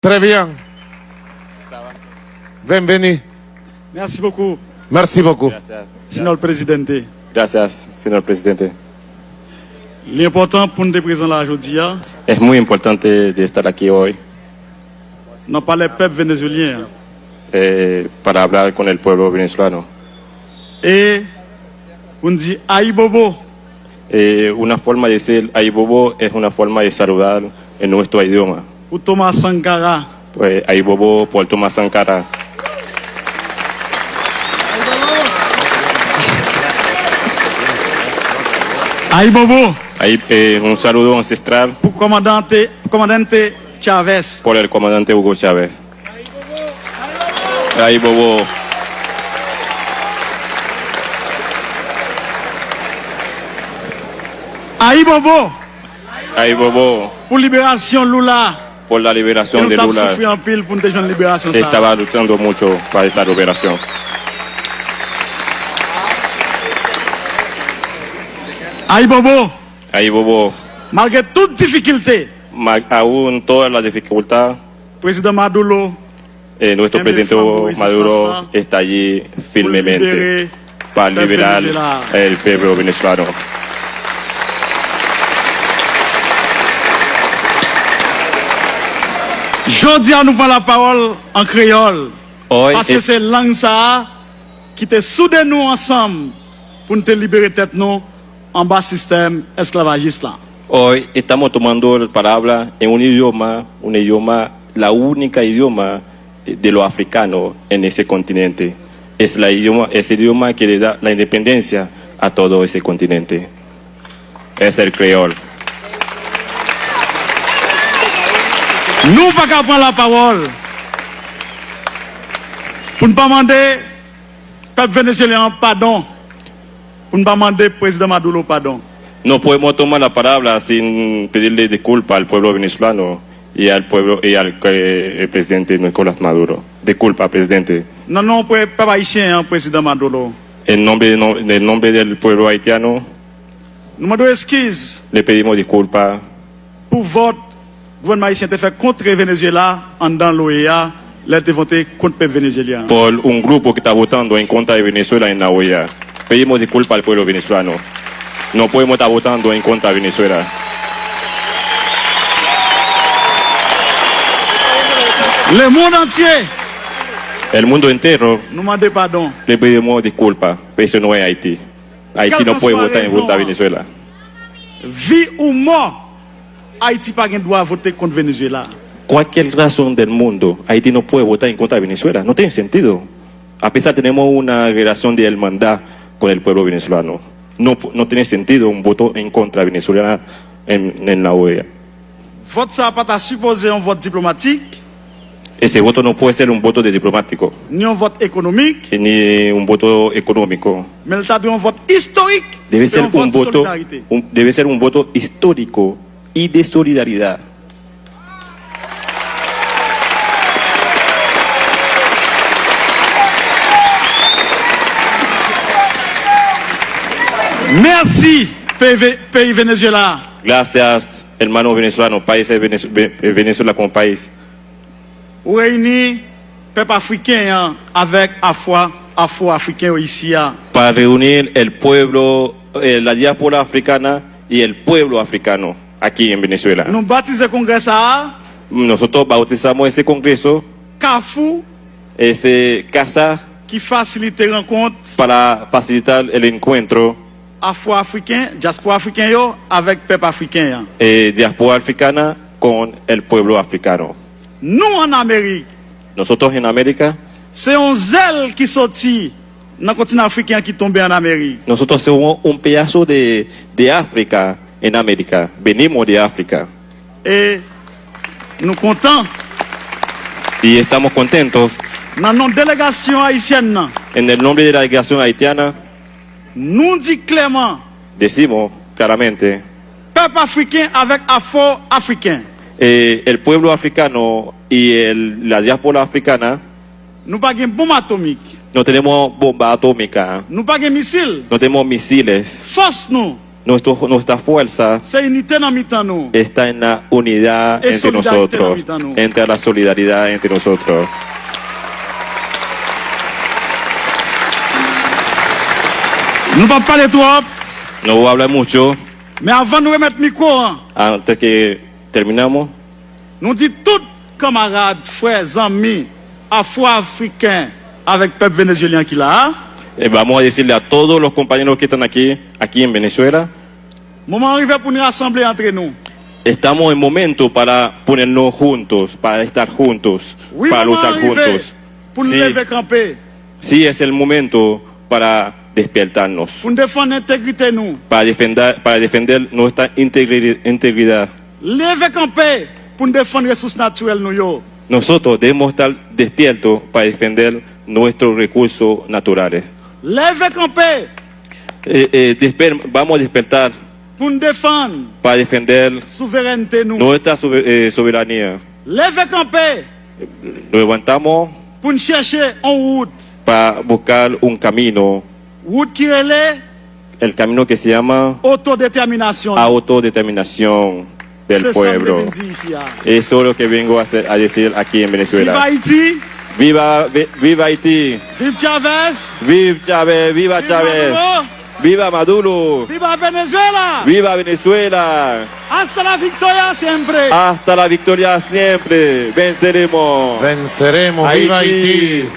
Très bien. Bienvenue. Merci beaucoup, Merci beaucoup. Gracias. señor presidente. Gracias, señor presidente. L'important pour nous présenter là aujourd'hui, Es muy importante de estar aquí hoy non pas les peuples vénézuéliens. para hablar con el pueblo venezolano. Et on dit Aïe Bobo. Una forma de decir Aibobo es una forma de saludar en nuestro idioma. Pour Thomas Sankara. Pues Aibobo por Thomas Sankara. Aïe Bobo. Un saludo ancestral Pour commandante Chavez. por el comandante Hugo Chávez. Aibobo. Aïe Bobo. Aibobo Pour libération Lula. por la liberación Nous de avons Lula. souffert en pile pour nous une libération. Ça. Estaba luchando mucho para esta liberación. Aïe Bobo. Aibobo, Malgré toute difficulté, aún todas las dificultades, président Maduro nuestro En presidente defensa de Maduro Sasa, está allí firmemente libérer para el liberar Venezuela. el pueblo venezolano. Jodi à nous prend la parole en créole. Hoy, Parce que c'est langue ça qui te soude nous ensemble pour nous te libérer tête nous en bas système esclavagiste là. hoy estamos tomando la palabra en un idioma, la única idioma de los africanos en ese continente. Es ese idioma que le da la independencia a todo ese continente. Es el creol. Nous pas qu'à prendre la parole pour ne pas demander peuple vénézuélien pardon, pour ne pas demander président Maduro pardon. No podemos tomar la palabra sin pedirle disculpas al pueblo venezolano y al pueblo y al el presidente Nicolás Maduro. Disculpa, presidente. Non, non, peuple haïtien, président Maduro. En nombre del pueblo haitiano, Nous demandons excuses le pedimos disculpas pour votre gouvernement haïtien te fait contre Venezuela en dans l'OEA, là te voté contre le peuple vénézuélien. por un grupo que está votando en contra de Venezuela en la OEA. Pedimos disculpas al pueblo venezolano. No podemos estar votando en contra de Venezuela. Le monde entier El mundo entero nous demande pardon. le pedimos disculpas, pero eso no es Haití. Haití no puede votar en contra de Venezuela. Vie ou mort, Haïti pas gain droit voter contre Venezuela. Cualquier razón del mundo, Haití no puede votar en contra de Venezuela. No tiene sentido. A pesar tenemos una relación de hermandad con el pueblo venezolano. No tiene sentido un voto en contra de Venezuela en la OEA. Vote ça pas supposé un vote diplomatique, Ese voto no puede ser un voto de diplomático, ni un vote économique, ni un voto económico. mais il doit un vote historique. Debe et ser un un vote voto, solidarité. debe ser un voto histórico y de solidaridad. Merci, pays Venezuela. Gracias, hermanos venezolanos, países Venezuela como país. Réunis peuple africain avec afro-africain ici. Para reunir el pueblo, la diáspora africana y el pueblo africano aquí en Venezuela. Nous baptisons le congrès ça, Nosotros bautizamos ese congreso, Carrefour, ese casa, qui facilite les rencontres para facilitar el encuentro afro-africain, diaspora africain yo, avec peuple africain. diáspora africana con el pueblo africano. Nous en Amérique, Nosotros en América, c'est un zèle qui sortit dans le continent africain qui tombait en Amérique. nosotros somos un pedazo de África en América. Venimos de África Et nous contents, y estamos contentos. dans notre délégation haïtienne, En el nombre de la delegación haitiana, nous dit clairement, decimos claramente, peuple africain avec afro-africain. el pueblo africano y la diáspora africana Nous pas de bombe atomique, no tenemos bomba atómica, nous pas de missile. no tenemos misiles, Force nous, nuestra fuerza c'est unité dans mi-temps nous. está en la unidad Es entre solidaridad nosotros, entre nosotros. entre la solidaridad entre nosotros. Nous ne parlons pas de trop, No voy a hablar mucho mais avant de remettre le micro, hein, antes que terminamos. nous disons tous camarades, frères, amis, afro-africains avec le peuple vénézuélien qui l'a. Vamos a decirle a todos los compañeros que están aquí en Venezuela, Moment arrivé pour nous rassembler entre nous. estamos en momento para ponernos juntos, para estar juntos, Oui, para moment luchar arrivé juntos. pour nous Sí, lever camper, sí, es el momento para despertarnos, pour nous défendre l'intégrité nous. para defender nuestra integridad. Lever camper pour nous défendre les ressources naturelles nous yo. Nosotros debemos estar despiertos para defender nuestros recursos naturales. Lever camper Vamos a despertar pour nous défendre para defender souveraineté nous. nuestra soberanía. Lever camper Nos levantamos pour nous chercher en route. para buscar un camino, Route qui relève el camino que se llama autodétermination. autodeterminación del C'est ça que je pueblo. viens dire ici, hein. Eso es lo que vengo a decir aquí en Viva Venezuela. Haïti, Viva Haití, vive Chavez, viva Chávez, viva Chávez, Maduro, viva Maduro, viva Venezuela. viva Venezuela. Hasta la victoria siempre. Hasta la victoria siempre. Venceremos. Venceremos, viva Haití. Haití.